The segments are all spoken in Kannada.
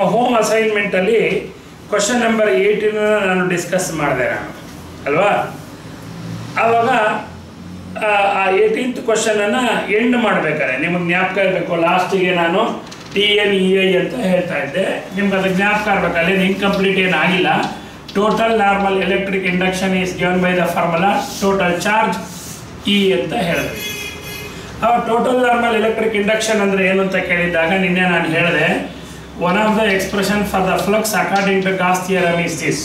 ಹೋಮ್ ಅಸೈನ್ಮೆಂಟಲ್ಲಿ ಕ್ವಶನ್ ನಂಬರ್ 18 ನಾನು ಡಿಸ್ಕಸ್ ಮಾಡಿದೆ ಅಲ್ವಾ. ಆವಾಗ ಆ 18th ಕ್ವಶನನ್ನು ಎಂಡ್ ಮಾಡಬೇಕಾದ್ರೆ ನಿಮಗೆ ಜ್ಞಾಪಕ ಇರಬೇಕು. ಲಾಸ್ಟಿಗೆ ನಾನು TNEI ಅಂತ ಹೇಳ್ತಾ ಇದ್ದೆ, ನಿಮ್ಗೆ ಅದು ಜ್ಞಾಪಕ ಇರಬೇಕು. ಅಲ್ಲೇನು ಇನ್ಕಂಪ್ಲೀಟ್ ಏನಾಗಿಲ್ಲ. Total normal electric induction is given by the formula total charge E ಅಂತ ಹೇಳಿದ್ವಿ. ಅವಾಗ ಟೋಟಲ್ ನಾರ್ಮಲ್ ಎಲೆಕ್ಟ್ರಿಕ್ ಇಂಡಕ್ಷನ್ ಅಂದರೆ ಏನು ಅಂತ ಕೇಳಿದಾಗ ನಿನ್ನೆ ನಾನು ಹೇಳಿದೆ, one of the expression for the flux according to Gauss theorem is this.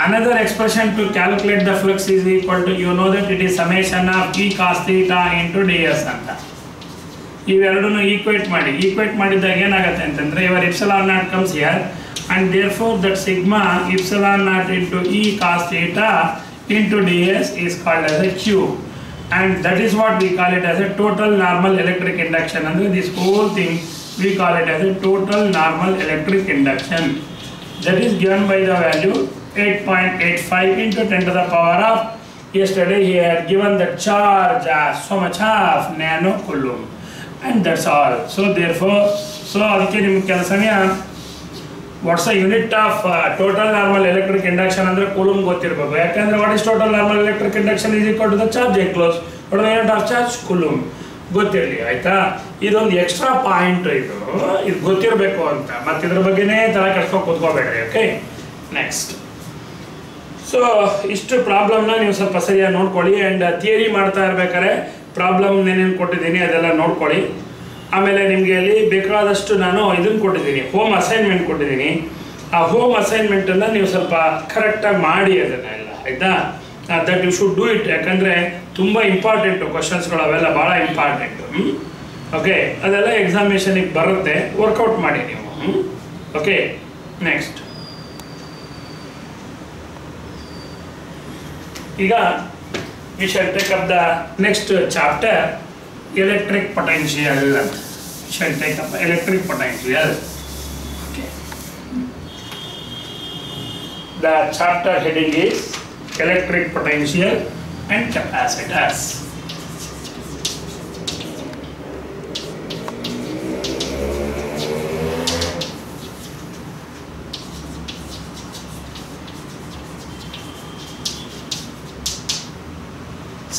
Another expression to calculate the flux is equal to, you know that it is summation of E cos theta into ds ಅಂತ. ಇವೆರಡನ್ನು ಈಕ್ವೇಟ್ ಮಾಡಿದಾಗ ಏನಾಗುತ್ತೆ ಅಂತಂದರೆ, your epsilon naught comes here and therefore that sigma epsilon naught into E cos theta into ds is called as a Q, and that is what we call it as a total normal electric induction. ಅಂದರೆ this whole thing we call it as a total normal electric induction, that is given by the value 8.85 into 10 to the power of, yesterday he had given the charge as so much of nano coulomb, and that's all. So therefore, ಅದಕ್ಕೆ ನಿಮ್ಮ ಕೆಲಸನೇ what's the unit of total normal electric induction ಅಂದರೆ ಕೂಲೂಮ್ ಗೊತ್ತಿರಬೇಕು. ಯಾಕಂದ್ರೆ what is total normal electric induction is equal to the charge enclosed, what is the unit of charge ಕೂಲೂಮ್ ಗೊತ್ತಿರಲಿ, ಆಯ್ತಾ. ಇದೊಂದು ಎಕ್ಸ್ಟ್ರಾ ಪಾಯಿಂಟ್, ಇದು ಗೊತ್ತಿರಬೇಕು ಅಂತ, ಮತ್ತು ಇದ್ರ ಬಗ್ಗೆನೇ ತಲೆ ಕೆಡ್ಸ್ಕೊಂಡು ಕೂತ್ಕೋಬೇಡ್ರಿ. Okay, next. ಸೊ ಇಷ್ಟು ಪ್ರಾಬ್ಲಮ್ನ ನೀವು ಸ್ವಲ್ಪ ಸರಿಯಾಗಿ ನೋಡ್ಕೊಳ್ಳಿ. ಆ್ಯಂಡ್ ಥಿಯರಿ ಮಾಡ್ತಾ ಇರ್ಬೇಕಾದ್ರೆ ಪ್ರಾಬ್ಲಮ್ ಏನೇನು ಕೊಟ್ಟಿದ್ದೀನಿ ಅದೆಲ್ಲ ನೋಡ್ಕೊಳ್ಳಿ. ಆಮೇಲೆ ನಿಮಗೆ ಅಲ್ಲಿ ಬೇಕಾದಷ್ಟು ನಾನು ಇದನ್ನು ಕೊಟ್ಟಿದ್ದೀನಿ, ಹೋಮ್ ಅಸೈನ್ಮೆಂಟ್ ಕೊಟ್ಟಿದ್ದೀನಿ. ಆ ಹೋಮ್ ಅಸೈನ್ಮೆಂಟನ್ನು ನೀವು ಸ್ವಲ್ಪ ಕರೆಕ್ಟಾಗಿ ಮಾಡಿ ಅದನ್ನೆಲ್ಲ, ಆಯಿತಾ. That you should do it. ಯಾಕಂದರೆ ತುಂಬ ಇಂಪಾರ್ಟೆಂಟು ಕ್ವಶನ್ಸ್ಗಳು, ಅವೆಲ್ಲ ಭಾಳ ಇಂಪಾರ್ಟೆಂಟು. ಓಕೆ, ಅದೆಲ್ಲ ಎಕ್ಸಾಮಿನೇಷನಿಗೆ ಬರುತ್ತೆ, ವರ್ಕೌಟ್ ಮಾಡಿ ನೀವು. Okay, next. ಈಗ we shall take up the next chapter, electric potential. Shall take up electric potential. Okay, the chapter heading is electric potential and capacitors.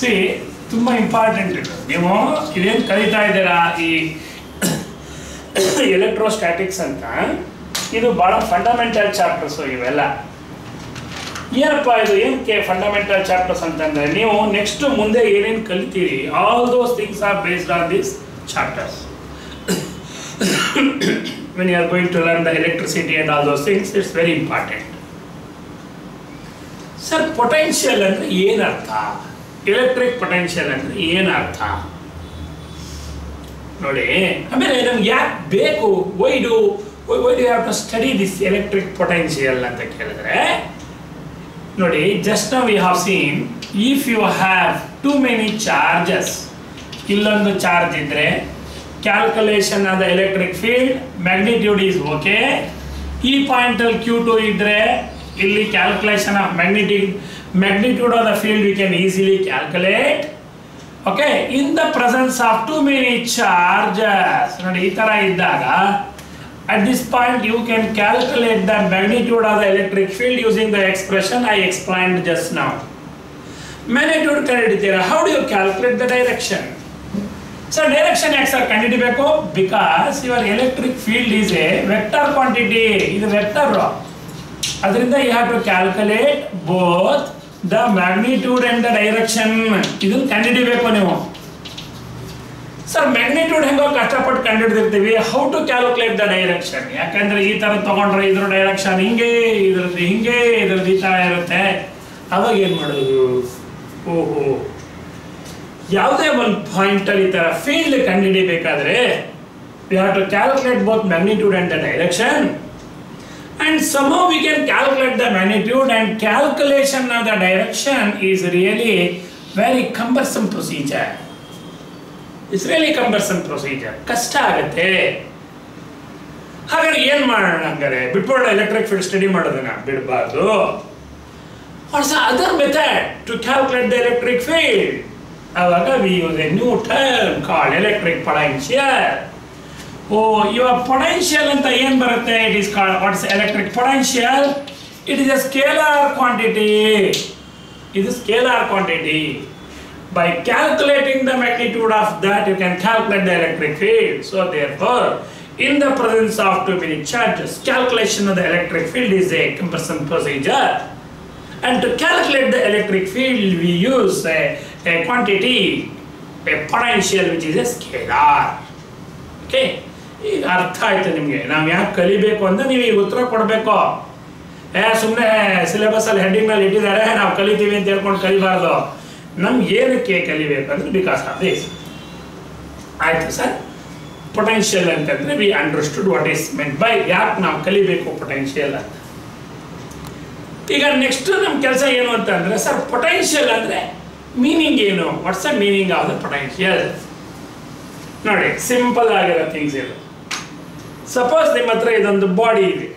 See, ತುಂಬ ಇಂಪಾರ್ಟೆಂಟ್ ಇದು. ನೀವು ಇದೇನು ಕಲಿತಾ ಇದ್ದೀರಾ ಈ ಎಲೆಕ್ಟ್ರೋಸ್ಟ್ಯಾಟಿಕ್ಸ್ ಅಂತ, ಇದು ಭಾಳ ಫಂಡಮೆಂಟಲ್ ಚಾಪ್ಟರ್ಸು ಇವೆಲ್ಲ. ಏನಪ್ಪ ಇದು, ಏನಕ್ಕೆ ಫಂಡಮೆಂಟಲ್ ಚಾಪ್ಟರ್ಸ್ ಅಂತಂದರೆ, ನೀವು ನೆಕ್ಸ್ಟ್ ಮುಂದೆ ಏನೇನು ಕಲಿತೀರಿ, all those things are based on this chapters. When you are going to learn the electricity and all those things, it's very important. Sir, potential ಅಂದರೆ ಏನರ್ಥ? ಎಲೆಕ್ಟ್ರಿಕ್ ಪೊಟೆನ್ಷಿಯಲ್ ಅಂದರೆ ಏನರ್ಥ ನೋಡಿ. ಆಮೇಲೆ ನಮ್ಗೆ ಯಾಕೆ ಬೇಕು, why do you have to study this electric potential ಅಂತ ಕೇಳಿದ್ರೆ ನೋಡಿ, just now we have seen, if you have too many charges, ಇಲ್ಲೊಂದು ಚಾರ್ಜ್ ಇದ್ದರೆ ಕ್ಯಾಲ್ಕುಲೇಷನ್ ಆದ electric field magnitude is okay. ಈ ಪಾಯಿಂಟಲ್ಲಿ Q2 ಇದ್ದರೆ ಇಲ್ಲಿ calculation of magnitude of the field we can easily calculate. Okay, in the presence of too many charges ನೋಡಿ, ಈ ಥರ ಇದ್ದಾಗ at this point you can calculate the magnitude of the electric field using the expression I explained just now. Magnitude ಕಂಡುಹಿಡಿತೀರಾ, how do you calculate the direction? So direction ಯಾಕೆ ಸರ್ ಕಂಡುಹಿಡಿಬೇಕು? Because your electric field is a vector quantity, ಇದು ವೆಕ್ಟರ್. ಅದರಿಂದ you have to calculate both the magnitude and the direction. ಇದನ್ನು ಕಂಡುಹಿಡಿಬೇಕು ನೀವು. ಸರ್, ಮ್ಯಾಗ್ನಿಟ್ಯೂಡ್ ಹೆಂಗೋ ಕಷ್ಟಪಟ್ಟು ಕಂಡುಹಿಡಿದಿರ್ತೀವಿ, how to calculate the direction? ಯಾಕಂದರೆ ಈ ಥರ ತೊಗೊಂಡ್ರೆ ಇದ್ರ ಡೈರೆಕ್ಷನ್ ಹಿಂಗೆ, ಇದ್ರದ್ದು ಹಿಂಗೆ, ಇದ್ರದ್ದು ಈ ಥರ ಇರುತ್ತೆ. ಅವಾಗ ಏನು ಮಾಡೋದು? ಓಹೋ, ಯಾವುದೇ ಒಂದು ಪಾಯಿಂಟಲ್ಲಿ ಈ ಥರ ಫೀಲ್ಡ್ ಕಂಡುಹಿಡಿಬೇಕಾದ್ರೆ we have to calculate both magnitude and the direction. And somehow we can calculate the magnitude, and calculation of the direction is really very cumbersome procedure. It's really cumbersome procedure, ಕಷ್ಟ ಆಗುತ್ತೆ. ಹಾಗಾದ್ರೆ ಏನು ಮಾಡೋಣ? ಹಂಗಾರೆ ಬಿಟ್ಬಿಡೋಣ, ಎಲೆಕ್ಟ್ರಿಕ್ ಫೀಲ್ಡ್ ಸ್ಟಡಿ ಮಾಡೋದನ್ನ ಬಿಡಬಾರ್ದು. What's other method to calculate the electric field? ಆವಾಗ we use a new term called electric potential. ಇವಾಗ ಪೊಟೆನ್ಷಿಯಲ್ ಅಂತ ಏನು ಬರುತ್ತೆ? It is called what's electric potential. It is a scalar quantity. ಇದು scalar quantity. By calculating the magnitude of that, you can calculate the electric field. So therefore, in the presence of too many charges, calculation of the electric field is a comparison procedure. And to calculate the electric field, we use a quantity, a potential, which is a scalar. Okay? ಈಗ ಅರ್ಥ ಆಯ್ತು ನಿಮಗೆ. ನಾವು ಯಾಕೆ ಕಲಿಬೇಕು ಅಂತ ನೀವು ಈಗ ಉತ್ತರ ಕೊಡಬೇಕು. ಸುಮ್ಮನೆ ಸಿಲೆಬಸಲ್ಲಿ ಹೆಡ್ಡಿಂಗ್ನಲ್ಲಿ ಇಟ್ಟಿದ್ದಾರೆ, ನಾವು ಕಲಿತೀವಿ ಅಂತ ಹೇಳ್ಕೊಂಡು ಕಲಿಬಾರ್ದು. ನಮ್ಗೆ ಏನಕ್ಕೆ ಕಲಿಬೇಕು ಅಂದರೆ ಬಿಕಾಸ್ ಆಫ್ ದಿಸ್. ಆಯಿತು ಸರ್. ಪೊಟೆನ್ಷಿಯಲ್ ಅಂತಂದರೆ V understood what is meant by, ಯಾಕೆ ನಾವು ಕಲಿಬೇಕು ಪೊಟೆನ್ಷಿಯಲ್ ಅಂತ. ಈಗ ನೆಕ್ಸ್ಟ್ ನಮ್ಮ ಕೆಲಸ ಏನು ಅಂತಂದರೆ, ಸರ್ ಪೊಟೆನ್ಷಿಯಲ್ ಅಂದರೆ ಮೀನಿಂಗ್ ಏನು? What's the meaning of the potential? ನೋಡಿ, ಸಿಂಪಲ್ ಆಗಿರೋ ಥಿಂಗ್ಸ್ ಇದು. ಸಪೋಸ್ ನಿಮ್ಮ ಹತ್ರ ಇದೊಂದು ಬಾಡಿ ಇದೆ.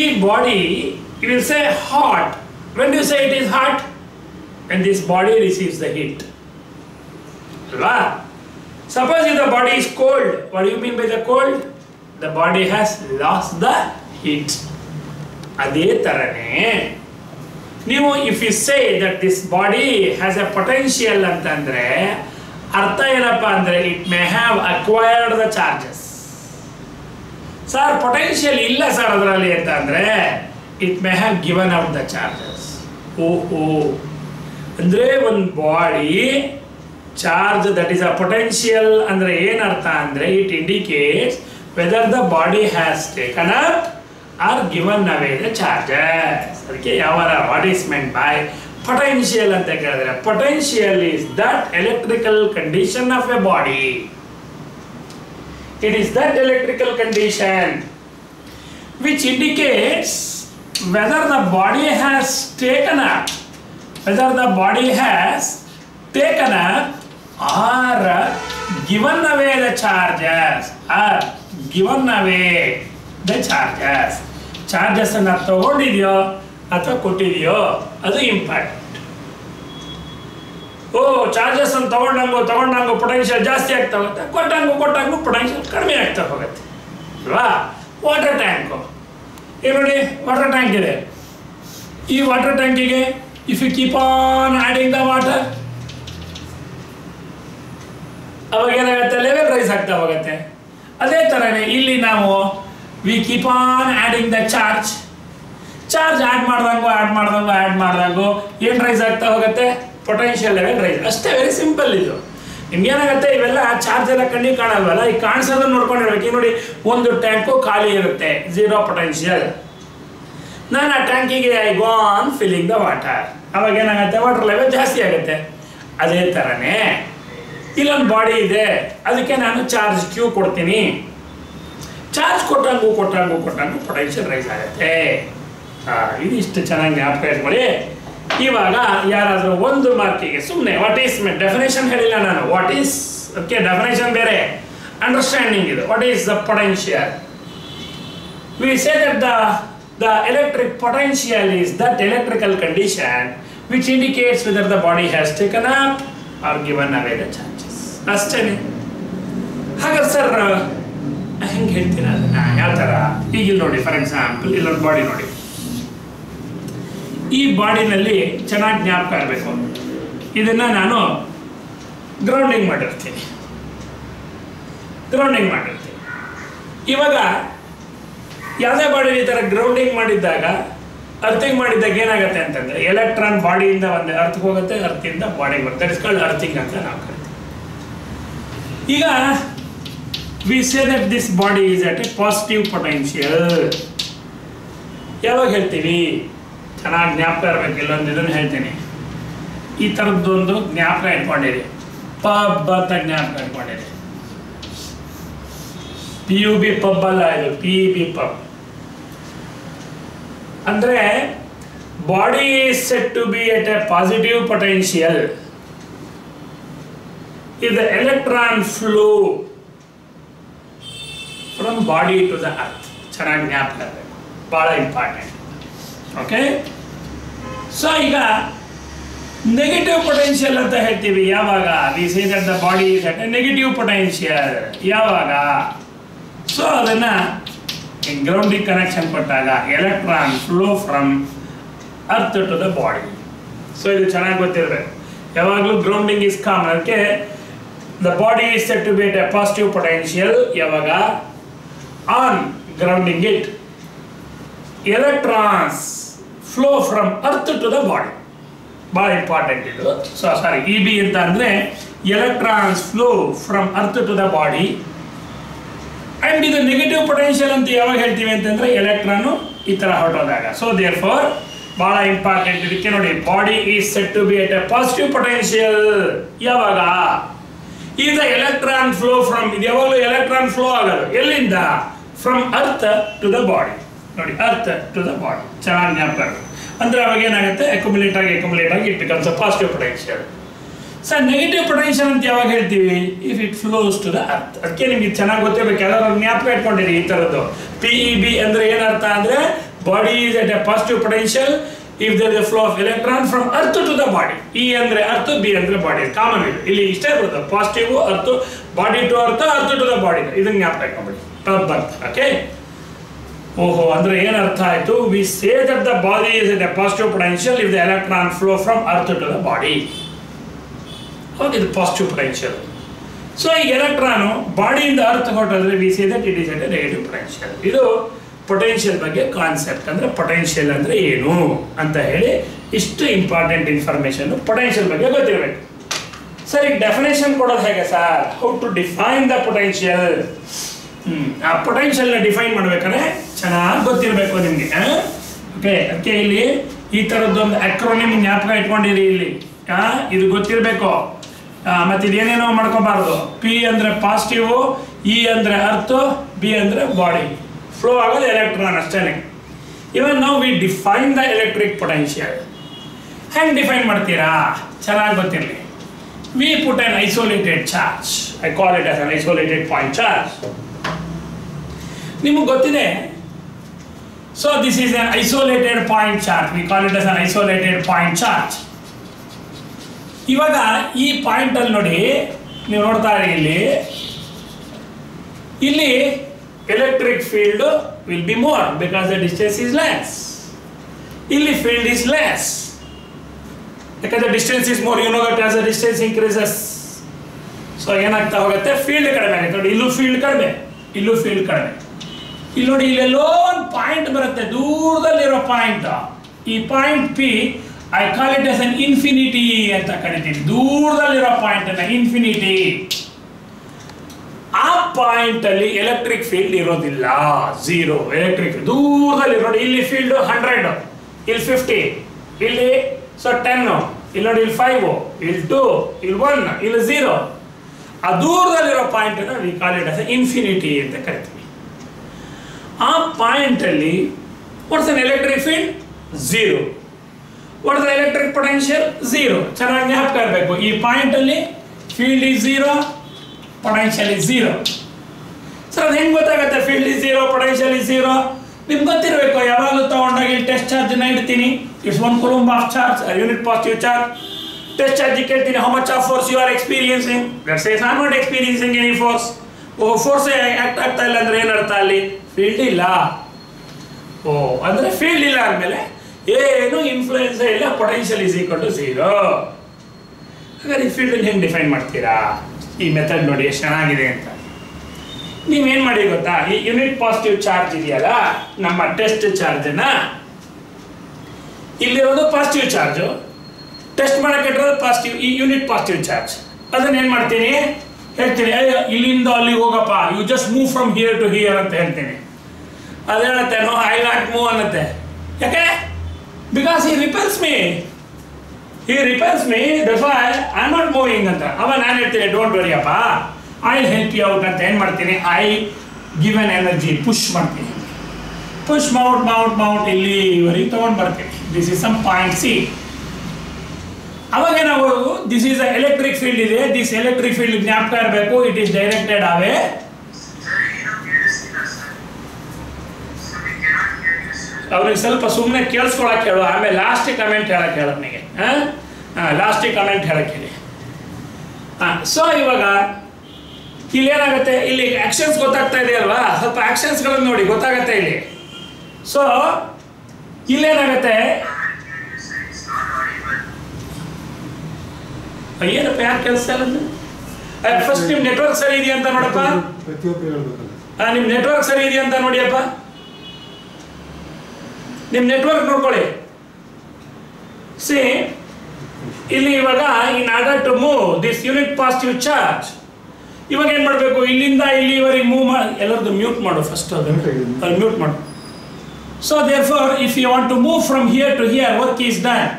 ಈ body you will say hot. When you say it is hot, when this body receives the heat. Alva? Suppose if the body is cold, what do you mean by the cold? The body has lost the heat. Adhe tarane ನೀವು if you say that this body has a potential ಅಂತಂದ್ರೆ ಅರ್ಥ ಏನಪ್ಪ ಅಂದ್ರೆ it may have acquired the charges. Sir potential ಇಲ್ಲ ಸರ್ ಅದರಲ್ಲಿ ಅಂತ ಅಂದ್ರೆ it may have given out the charges. ಓಹೋ, ಅಂದರೆ ಒಂದು body charge that is a potential ಅಂದರೆ ಏನರ್ಥ ಅಂದರೆ it indicates whether the body has taken up are given away the charges. ಅದಕ್ಕೆ ಯಾವಾರ what is meant by potential ಅಂತ ಕೇಳಿದ್ರೆ, potential is that electrical condition of A body. It is that electrical condition which indicates whether the body has taken up, whether the body has taken up or given away the charges, or given away the charges. Charges ಅನ್ನು ತಗೊಂಡಿದೆಯೋ ಅಥವಾ ಕೊಟ್ಟಿದೆಯೋ ಅದು ಇಂಪಾರ್ಟೆಂಟ್. ಚಾರ್ಜಸ್ ಅನ್ನು ತಗೊಂಡಂಗು ಪೊಟೆನ್ಷಿಯಲ್ ಜಾಸ್ತಿ ಆಗ್ತಾ ಹೋಗುತ್ತೆ, ಕೊಟ್ಟಂಗು ಪೊಟೆನ್ಷಿಯಲ್ ಕಡಿಮೆ ಆಗ್ತಾ ಹೋಗುತ್ತೆ ಅಲ್ವಾ? ವಾಟರ್ ಟ್ಯಾಂಕು ಈಗ ನೋಡಿ, ವಾಟರ್ ಟ್ಯಾಂಕ್ ಇದೆ. ಈ water ಟ್ಯಾಂಕಿಗೆ if you keep on adding the water, ಅವಾಗ ಏನಾಗುತ್ತೆ? ಲೆವೆಲ್ ರೈಸ್ ಆಗ್ತಾ ಹೋಗುತ್ತೆ. ಅದೇ ಥರನೇ ಇಲ್ಲಿ ನಾವು we keep on adding the charge add ಮಾಡ್ದಂಗು ಏನು ರೈಸ್ ಆಗ್ತಾ ಹೋಗುತ್ತೆ? Potential level rise. ಅಷ್ಟೇ, ವೆರಿ ಸಿಂಪಲ್ ಇದು. ನಿಮ್ಗೇನಾಗುತ್ತೆ, ಇವೆಲ್ಲ ಚಾರ್ಜ್ ಎಲ್ಲ ಕಣ್ಣಿಗೆ ಕಾಣಲ್ವಲ್ಲ, ಈಗ ಕಾಣಿಸೋದನ್ನು ನೋಡ್ಕೊಂಡಿರ್ಬೇಕು. ಈಗ ನೋಡಿ, ಒಂದು ಟ್ಯಾಂಕು ಖಾಲಿ ಇರುತ್ತೆ, 0 ಪೊಟೆನ್ಷಿಯಲ್. ನಾನು ಆ ಟ್ಯಾಂಕಿಗೆ I go on filling the water. ಅವಾಗ ಏನಾಗುತ್ತೆ? ವಾಟರ್ ಲೆವೆಲ್ ಜಾಸ್ತಿ ಆಗುತ್ತೆ. ಅದೇ ಥರನೇ ಇಲ್ಲೊಂದು ಬಾಡಿ ಇದೆ, ಅದಕ್ಕೆ ನಾನು ಚಾರ್ಜ್ ಕ್ಯೂ ಕೊಡ್ತೀನಿ. ಚಾರ್ಜ್ ಕೊಟ್ಟಂಗು ಪೊಟೆನ್ಷಿಯಲ್ ರೈಸ್ ಆಗುತ್ತೆ. ಇದು ಇಷ್ಟು ಚೆನ್ನಾಗಿ ಜ್ಞಾಪಕ ಇಟ್ಕೊಳ್ಳಿ. ಇವಾಗ ಯಾರಾದರೂ ಒಂದು ಮಾರ್ಕಿಗೆ ಸುಮ್ಮನೆ ವಾಟ್ ಈಸ್ ಡೆಫಿನೇಷನ್ ಹೇಳಿಲ್ಲ ನಾನು. ವಾಟ್ ಈಸ್, ಓಕೆ, ಡೆಫಿನೇಷನ್ ಬೇರೆ, ಅಂಡರ್ಸ್ಟ್ಯಾಂಡಿಂಗ್ ಇದು. What is the potential? V say that the electric potential is that electrical condition which indicates whether the body has taken up or given away the charges. ಅಷ್ಟೇನೆ. ಹಾಗಾದ್ರೆ ಸರ್ ಹೆಂಗೆ ಹೇಳ್ತೀನಿ ಅದನ್ನ? ಯಾವ ಥರ? ಈಗ ಇಲ್ಲಿ ನೋಡಿ, ಫಾರ್ ಎಕ್ಸಾಂಪಲ್ ಇಲ್ಲೊಂದು ಬಾಡಿ ನೋಡಿ. ಈ ಬಾಡಿನಲ್ಲಿ ಚೆನ್ನಾಗಿ ಜ್ಞಾಪಕ ಇರಬೇಕು, ಇದನ್ನು ನಾನು ಗ್ರೌಂಡಿಂಗ್ ಮಾಡಿರ್ತೀನಿ. ಇವಾಗ ಯಾವುದೇ ಬಾಡಿ ಈ ಥರ ಗ್ರೌಂಡಿಂಗ್ ಮಾಡಿದ್ದಾಗ, ಅರ್ಥಿಂಗ್ ಮಾಡಿದ್ದಾಗ ಏನಾಗುತ್ತೆ ಅಂತಂದರೆ, ಎಲೆಕ್ಟ್ರಾನ್ ಬಾಡಿಯಿಂದ ಒಂದು ಅರ್ಥಕ್ಕೆ ಹೋಗುತ್ತೆ, ಅರ್ಥಿಂದ ಬಾಡಿಗೆ ಬರುತ್ತೆ. ದಟ್ ಇಸ್ ಕಾಲ್ಡ್ ಅರ್ಥಿಂಗ್ ಅಂತ ನಾವು ಕರಿತೀವಿ. ಈಗ V say that this body is at A positive potential. ಯಾವಾಗ ಹೇಳ್ತೀವಿ? ಚೆನ್ನಾಗಿ ಜ್ಞಾಪಕ ಇರಬೇಕು. ಇಲ್ಲೊಂದು ಇದನ್ನು ಹೇಳ್ತೀನಿ, ಈ ಥರದ್ದೊಂದು ಜ್ಞಾಪಕ ಇಟ್ಕೊಂಡಿರಿ. ಪಬ್ ಅಂತ ಜ್ಞಾಪಕ ಇಟ್ಕೊಂಡಿರಿ. PUB ಪಬ್ ಅಲ್ಲ, ಇದು PEB ಪಬ್. ಅಂದರೆ body is set to be at a positive potential if the electron flow from body to the earth. ಚೆನ್ನಾಗಿ ಜ್ಞಾಪಕ ಇರಬೇಕು, ಭಾಳ ಇಂಪಾರ್ಟೆಂಟ್. ಓಕೆ, ಸೊ ಈಗ ನೆಗೆಟಿವ್ ಪೊಟೆನ್ಷಿಯಲ್ ಅಂತ ಹೇಳ್ತೀವಿ ಯಾವಾಗ? We say that the body is at a negative potential ಯಾವಾಗ? ಸೊ ಅದನ್ನು ಗ್ರೌಂಡಿಗೆ ಕನೆಕ್ಷನ್ ಕೊಟ್ಟಾಗ electron flow from earth to the body. So ಇದು ಚೆನ್ನಾಗಿ ಗೊತ್ತಿರಬೇಕು. ಯಾವಾಗಲೂ ಗ್ರೌಂಡಿಂಗ್ ಇಸ್ ಕಾಮನ್. ಅದಕ್ಕೆ the body is set to be at a positive potential ಯಾವಾಗ? On grounding it electrons flow from earth to the body. ಭಾಳ ಇಂಪಾರ್ಟೆಂಟ್ ಇದು. ಸೊ ಸಾರಿ, ಇ ಬಿ ಅಂತ ಅಂದರೆ electrons flow from earth to the body. And ಇದು ನೆಗೆಟಿವ್ ಪೊಟೆನ್ಷಿಯಲ್ ಅಂತ ಯಾವಾಗ ಹೇಳ್ತೀವಿ ಅಂತಂದರೆ ಎಲೆಕ್ಟ್ರಾನು ಈ ಥರ ಹೊರಟೋದಾಗ. ಸೊ ದೇರ್ ಫಾರ್ ಭಾಳ ಇಂಪಾರ್ಟೆಂಟ್ ಇದಕ್ಕೆ ನೋಡಿ, body is set to be at a positive potential ಯಾವಾಗ? ಈಗ ಎಲೆಕ್ಟ್ರಾನ್ ಫ್ಲೋ ಫ್ರಮ್, ಇದು ಯಾವಾಗಲೂ ಎಲೆಕ್ಟ್ರಾನ್ ಫ್ಲೋ ಆಗೋದು ಎಲ್ಲಿಂದ? From earth to the body. ನೋಡಿ, ಅರ್ತ್ ಟು ದ ಬಾಡಿ ಚೆನ್ನಾಗಿ ಜ್ಞಾಪಕ. ಅಂದರೆ ಅವಾಗ ಏನಾಗುತ್ತೆ? ಅಕ್ಯುಮುಲೇಟ್ ಆಗಿ it becomes a positive potential. Sir negative potential ಅಂತ ಯಾವಾಗ ಹೇಳ್ತೀವಿ? If it flows to the earth. ಅದಕ್ಕೆ ನಿಮಗೆ ಚೆನ್ನಾಗಿ ಗೊತ್ತಿರಬೇಕು, ಯಾವ್ದಾದ್ರು ಜ್ಞಾಪಕ ಇಟ್ಕೊಂಡಿರಿ ಈ ಥರದ್ದು. PEB ಅಂದರೆ ಏನರ್ಥ ಅಂದರೆ body is at a positive potential if there is a flow of electron from earth to the body. E ಅಂದರೆ ಅರ್ತ್, ಬಿ ಅಂದರೆ ಬಾಡಿ. ಕಾಮನ್ ಇದು, ಇಲ್ಲಿ ಇಷ್ಟೇ ಬರುತ್ತೆ. Positive earth, body to earth, earth to the body. ಇದನ್ನ ಜ್ಞಾಪಕ ಇಟ್ಕೊಂಡ್ಬಿಡಿ. ಓಕೆ, ಓಹೋ ಅಂದರೆ ಏನರ್ಥ ಆಯಿತು? We say that the body is at a positive potential if the electron flow from earth to the body. ಇದು ಪಾಸಿಟಿವ್ ಪೊಟೆನ್ಷಿಯಲ್. ಸೊ ಈ ಎಲೆಕ್ಟ್ರಾನು ಬಾಡಿಯಿಂದ ಅರ್ಥ ಹೊರಟೋದ್ರೆ we say that it is at a negative potential. ಇದು ಪೊಟೆನ್ಷಿಯಲ್ ಬಗ್ಗೆ ಕಾನ್ಸೆಪ್ಟ್. ಅಂದರೆ ಪೊಟೆನ್ಷಿಯಲ್ ಅಂದರೆ ಏನು ಅಂತ ಹೇಳಿ ಇಷ್ಟು ಇಂಪಾರ್ಟೆಂಟ್ ಇನ್ಫಾರ್ಮೇಷನ್ ಪೊಟೆನ್ಷಿಯಲ್ ಬಗ್ಗೆ ಗೊತ್ತಿರಬೇಕು. ಸರ್ ಈಗ ಡೆಫಿನೇಷನ್ ಕೊಡೋದು ಹೇಗೆ sir? How to define the potential. ಆ ಪೊಟೆನ್ಷಿಯಲ್ನ ಡಿಫೈನ್ ಮಾಡ್ಬೇಕಾದ್ರೆ ಚೆನ್ನಾಗಿ ಗೊತ್ತಿರಬೇಕು ನಿಮಗೆ. ಓಕೆ, ಅದಕ್ಕೆ ಇಲ್ಲಿ ಈ ಥರದ್ದೊಂದು ಅಕ್ರೋನಿಮ್ ಜ್ಞಾಪಕ ಇಟ್ಕೊಂಡಿರಿ. ಇಲ್ಲಿ ಇದು ಗೊತ್ತಿರಬೇಕು. ಮತ್ತು ಇದೇನೇನೋ ಮಾಡ್ಕೋಬಾರ್ದು. ಪಿ ಅಂದರೆ ಪಾಸಿಟಿವು, ಇ ಅಂದರೆ ಅರ್ತ್, ಬಿ ಅಂದರೆ ಬಾಡಿ. ಫ್ಲೋ ಆಗೋದು ಎಲೆಕ್ಟ್ರಾನ್ ಅಷ್ಟೇ. ಇವನ್ ನಾವು we define the electric potential. ಹೆಂಗೆ ಡಿಫೈನ್ ಮಾಡ್ತೀರಾ? ಚೆನ್ನಾಗಿ ಗೊತ್ತಿರಲಿ. We put N isolated charge. I call it as an isolated point charge. ನಿಮಗೆ ಗೊತ್ತಿದೆ. So this is N isolated point charge. We call it as an isolated point charge. ಇವಾಗ ಈ ಪಾಯಿಂಟಲ್ಲಿ ನೋಡಿ, ನೀವು ನೋಡ್ತಾ ಇರಿ, ಇಲ್ಲಿ electric field will be more because the distance is less. ಇಲ್ಲಿ ಫೀಲ್ಡ್ ಈಸ್ ಲೆಸ್ ಯಾಕಂದ್ರೆ distance is more. You know that as the distance increases. So ಏನಾಗ್ತಾ ಹೋಗುತ್ತೆ? ಫೀಲ್ಡ್ ಕಡಿಮೆ ಆಗುತ್ತೆ. ನೋಡಿ, ಇಲ್ಲೂ ಫೀಲ್ಡ್ ಕಡಿಮೆ, ಇಲ್ಲೂ ಫೀಲ್ಡ್ ಕಡಿಮೆ. ಇಲ್ಲಿ ನೋಡಿ, ಇಲ್ಲೆಲ್ಲೋ ಒಂದು ಪಾಯಿಂಟ್ ಬರುತ್ತೆ, ದೂರದಲ್ಲಿರೋ ಪಾಯಿಂಟ್. ಈ point P I call it as an infinity ಅಂತ ಕರಿತೀವಿ. ದೂರದಲ್ಲಿರೋ ಪಾಯಿಂಟ್ ಅನ್ನ ಇನ್ಫಿನಿಟಿ. ಆ ಪಾಯಿಂಟ್ ಅಲ್ಲಿ ಎಲೆಕ್ಟ್ರಿಕ್ ಫೀಲ್ಡ್ ಇರೋದಿಲ್ಲ, ಝೀರೋ. ಎಲೆಕ್ಟ್ರಿಕ್ ದೂರದಲ್ಲಿ ನೋಡಿ, ಇಲ್ಲಿ ಫೀಲ್ಡ್ 100, ಇಲ್ಲಿ 50, ಇಲ್ಲಿ ಸೊ 10, ಇಲ್ಲಿ ನೋಡಿ ಇಲ್ಲಿ 5, ಇಲ್ಲಿ 2, ಇಲ್ಲಿ 1, ಇಲ್ಲಿ 0. ಆ ದೂರದಲ್ಲಿರೋ ಪಾಯಿಂಟ್ ಅನ್ನ we call it as infinity ಅಂತ ಕರಿತೀವಿ. ಆ ಪಾಯಿಂಟ್ ಅಲ್ಲಿ what's an electric field? Zero. What is the electric potential? Zero. ಚೆನ್ನಾಗಿ ಜ್ಞಾಪಕ ಇರಬೇಕು. ಈ ಪಾಯಿಂಟ್ ಅಲ್ಲಿ field is zero, potential is zero. Sir ಅದು ಹೆಂಗೆ ಗೊತ್ತಾಗುತ್ತೆ field is zero, potential is zero? ನಿಮ್ಗೆ ಗೊತ್ತಿರಬೇಕು. ಯಾವಾಗಲೂ ತಗೊಂಡಾಗ ಇಲ್ಲಿ ಟೆಸ್ಟ್ ಚಾರ್ಜನ್ನ ಇಡ್ತೀನಿ. It's 1 coulomb of charge, unit positive charge. Test charge ಕೇಳ್ತೀನಿ, how much of force you are experiencing? That says I am not experiencing any force. Force act ಆಗ್ತಾ ಇಲ್ಲ ಅಂದ್ರೆ ಏನರ್ಥ? ಅಲ್ಲಿ ಫೀಲ್ಡ್ ಇಲ್ಲ. ಅಂದರೆ ಫೀಲ್ಡ್ ಇಲ್ಲ ಅಂದಮೇಲೆ ಏನು ಇನ್ಫ್ಲೂಯೆನ್ಸ್ ಇಲ್ಲ, potential is equal to zero. ಹಾಗಾದ್ರೆ ಈ ಫೀಲ್ಡನ್ನು ಹೆಂಗೆ ಡಿಫೈನ್ ಮಾಡ್ತೀರಾ? ಈ ಮೆಥಡ್ ನೋಡಿ ಎಷ್ಟು ಚೆನ್ನಾಗಿದೆ ಅಂತ. ನೀವೇನು ಮಾಡಿ ಗೊತ್ತಾ? ಈ ಯೂನಿಟ್ ಪಾಸಿಟಿವ್ ಚಾರ್ಜ್ ಇದೆಯಲ್ಲ, ನಮ್ಮ ಟೆಸ್ಟ್ ಚಾರ್ಜನ್ನ, ಇಲ್ಲಿರೋದು ಪಾಸಿಟಿವ್ ಚಾರ್ಜು, ಟೆಸ್ಟ್ ಮಾಡೋಕೆ ಇಟ್ಟಿರೋದು ಪಾಸಿಟಿವ್, ಈ ಯೂನಿಟ್ ಪಾಸಿಟಿವ್ ಚಾರ್ಜ್. ಅದನ್ನ ಏನು ಮಾಡ್ತೀನಿ? ಹೇಳ್ತೀನಿ, ಇಲ್ಲಿಂದ ಅಲ್ಲಿಗೆ ಹೋಗಪ್ಪ, you just move from here to here ಅಂತ ಹೇಳ್ತೀನಿ. ಅದು ಹೇಳುತ್ತೆ, ನೋ ಐ ನಾಟ್ ಮೂವ್ ಅನ್ನತ್ತೆ. ಯಾಕೆ? Because he repels me, therefore I am not moving ಅಂತ. ಅವಾಗ ನಾನು ಹೇಳ್ತೀನಿ, ಡೋಂಟ್ ವರಿ ಅಪ್ಪ, ಐ ಹೆಲ್ಪ್ ಯು ಔಟ್ ಅಂತ. ಏನು ಮಾಡ್ತೀನಿ? I give an energy, push ಮಾಡ್ತೀನಿ. ಪುಷ್ ಮೌಂಟ್ ಇಲ್ಲಿವರೆಗೆ ತೊಗೊಂಡು ಬರ್ತೀನಿ. This is some point C. ಅವಾಗ ನಾವು this is a electric field ಇದೆ. ದಿಸ್ ಎಲೆಕ್ಟ್ರಿಕ್ ಫೀಲ್ಡ್ ಜ್ಞಾಪಕ ಇರಬೇಕು. It is directed away. ಅವ್ರಿಗೆ ಸ್ವಲ್ಪ ಸುಮ್ಮನೆ ಕೇಳಿಸ್ಕೊಳಕ್ಕೆ ಹೇಳು, ಆಮೇಲೆ ಲಾಸ್ಟ್ ಕಮೆಂಟ್ ಹೇಳಕ್ಕೆ ಹೇಳು ನನಗೆ. ಲಾಸ್ಟಿಗೆ ಕಮೆಂಟ್ ಹೇಳಕ್ಕೆ ಹೇಳಿ. ಸೊ ಇವಾಗ ಇಲ್ಲಿ ಏನಾಗುತ್ತೆ, ಇಲ್ಲಿ ಆಕ್ಷನ್ಸ್ ಗೊತ್ತಾಗ್ತಾ ಇದೆ ಅಲ್ವಾ, ಸ್ವಲ್ಪ ಆಕ್ಷನ್ಸ್ಗಳನ್ನು ನೋಡಿ ಗೊತ್ತಾಗತ್ತೆ ಇಲ್ಲಿ. ಸೊ ಇಲ್ಲೇನಾಗತ್ತೆ, ಏನಪ್ಪ ಯಾಕೆ ಕೆಲಸ ಇಲ್ಲ? ಫಸ್ಟ್ ನಿಮ್ಮ ನೆಟ್ವರ್ಕ್ ಸರಿ ಇದೆಯಾ ಅಂತ ನೋಡಪ್ಪ. ನಿಮ್ಮ ನೆಟ್ವರ್ಕ್ ಸರಿ ಇದೆಯಾ ಅಂತ ನೋಡಿಯಪ್ಪ, ನಿಮ್ಮ ನೆಟ್ವರ್ಕ್ ನೋಡ್ಕೊಳ್ಳಿ. ಸಿ ಇಲ್ಲಿ ಇವಾಗ in order to move this unit positive charge, ಇವಾಗ ಏನು ಮಾಡಬೇಕು, ಇಲ್ಲಿಂದ ಇಲ್ಲಿವರೆಗೆ ಮೂವ್ ಮಾಡಿ. ಎಲ್ಲರದ್ದು ಮ್ಯೂಟ್ ಮಾಡು ಫಸ್ಟ್, ಅದು ಮ್ಯೂಟ್ ಮಾಡು. So therefore if you want to move from here to here, work is done.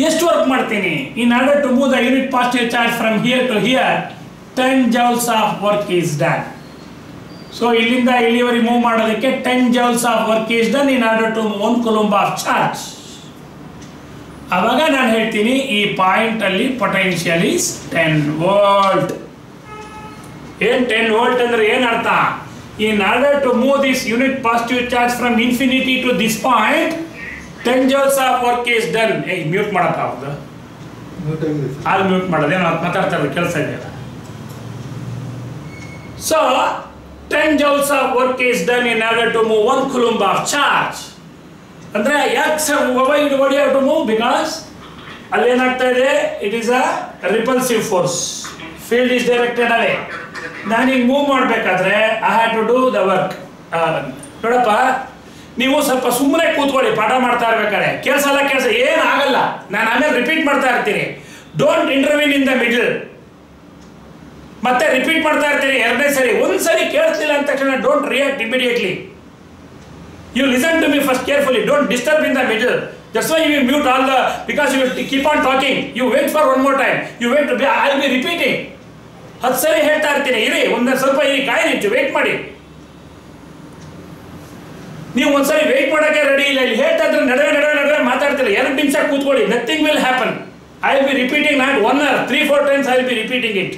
ಎಷ್ಟು ವರ್ಕ್ ಮಾಡ್ತೀನಿ? In order to move the unit positive charge from here to here 10 joules of work is done. So ಇಲ್ಲಿಂದ ಇಲ್ಲಿವರೆಗೆ ಮೂವ್ ಮಾಡೋದಕ್ಕೆ 10 joules of work is done in order to 1 coulomb of charge. ಆವಾಗ ನಾನು ಹೇಳ್ತೀನಿ ಈ ಪಾಯಿಂಟ್ ಅಲ್ಲಿ ಪೊಟೆನ್ಷಿಯಲ್ ಈಸ್ 10 ವೋಲ್ಟ್. ಏನ್ 10 ವೋಲ್ಟ್ ಅಂದ್ರೆ ಏನ್ ಅರ್ಥ? In order to move this unit positive charge from infinity to this point 10 joules of work is done. Mute ಮಾಡಪ್ಪ, ಹೌದು ಅಲ್ಲಿ ಮ್ಯೂಟ್ ಮಾಡೋದು, ಏನೋ ಮಾತಾಡ್ತಾ ಇರೋದು ಕೆಲಸ ಇದೆಯಲ್ಲ. So 10 joules of work is done in order to move 1 coulomb of charge. ಅಂದ್ರೆ ಯಾಕೆ sir why have to move? Because ಅಲ್ಲಿ ಏನಾಗ್ತಾ ಇದೆ, it is a repulsive force, field is directed away. ನಾನು ಹಿಂಗೆ ಮೂವ್ ಮಾಡಬೇಕಾದ್ರೆ I have to do the work. ನೋಡಪ್ಪ, ನೀವು ಸ್ವಲ್ಪ ಸುಮ್ಮನೆ ಕೂತ್ಕೊಳ್ಳಿ, ಪಾಠ ಮಾಡ್ತಾ ಇರ್ಬೇಕಾದ್ರೆ ಕೆಲಸ ಏನಾಗಲ್ಲ, ನಾನು ಆಮೇಲೆ ರಿಪೀಟ್ ಮಾಡ್ತಾ ಇರ್ತೀನಿ. Don't ಇಂಟರ್ವ್ಯೂನ್ in the middle. ಮತ್ತೆ ರಿಪೀಟ್ ಮಾಡ್ತಾ ಇರ್ತೀನಿ 2ನೇ ಸರಿ. ಒಂದ್ಸರಿ ಕೇಳಿಸ್ಲಿಲ್ಲ ಅಂದ ತಕ್ಷಣ don't react immediately. You listen to me first carefully. Don't disturb in the middle. That's why you will mute all the, because you will keep on talking. You wait for one more time. You wait to be, I will be repeating. 10 ಸರಿ ಹೇಳ್ತಾ ಇರ್ತೀನಿ, ಇರಿ ಒಂದು ಸ್ವಲ್ಪ ಇರಿ, ಕಾಯಿನಿಟ್ಟು ವೇಟ್ ಮಾಡಿ. ನೀವು ಒಂದ್ಸರಿ ವೇಟ್ ಮಾಡೋಕ್ಕೆ ರೆಡಿ ಇಲ್ಲ, ಇಲ್ಲಿ ಹೇಳ್ತಾ ಇದ್ರೆ ನಡುವೆ ಮಾತಾಡ್ತಿಲ್ಲ. 2 ನಿಮಿಷ ಕೂತ್ಕೊಳ್ಳಿ, nothing will happen. I will be repeating not 1 or 3-4 times. I will be repeating it.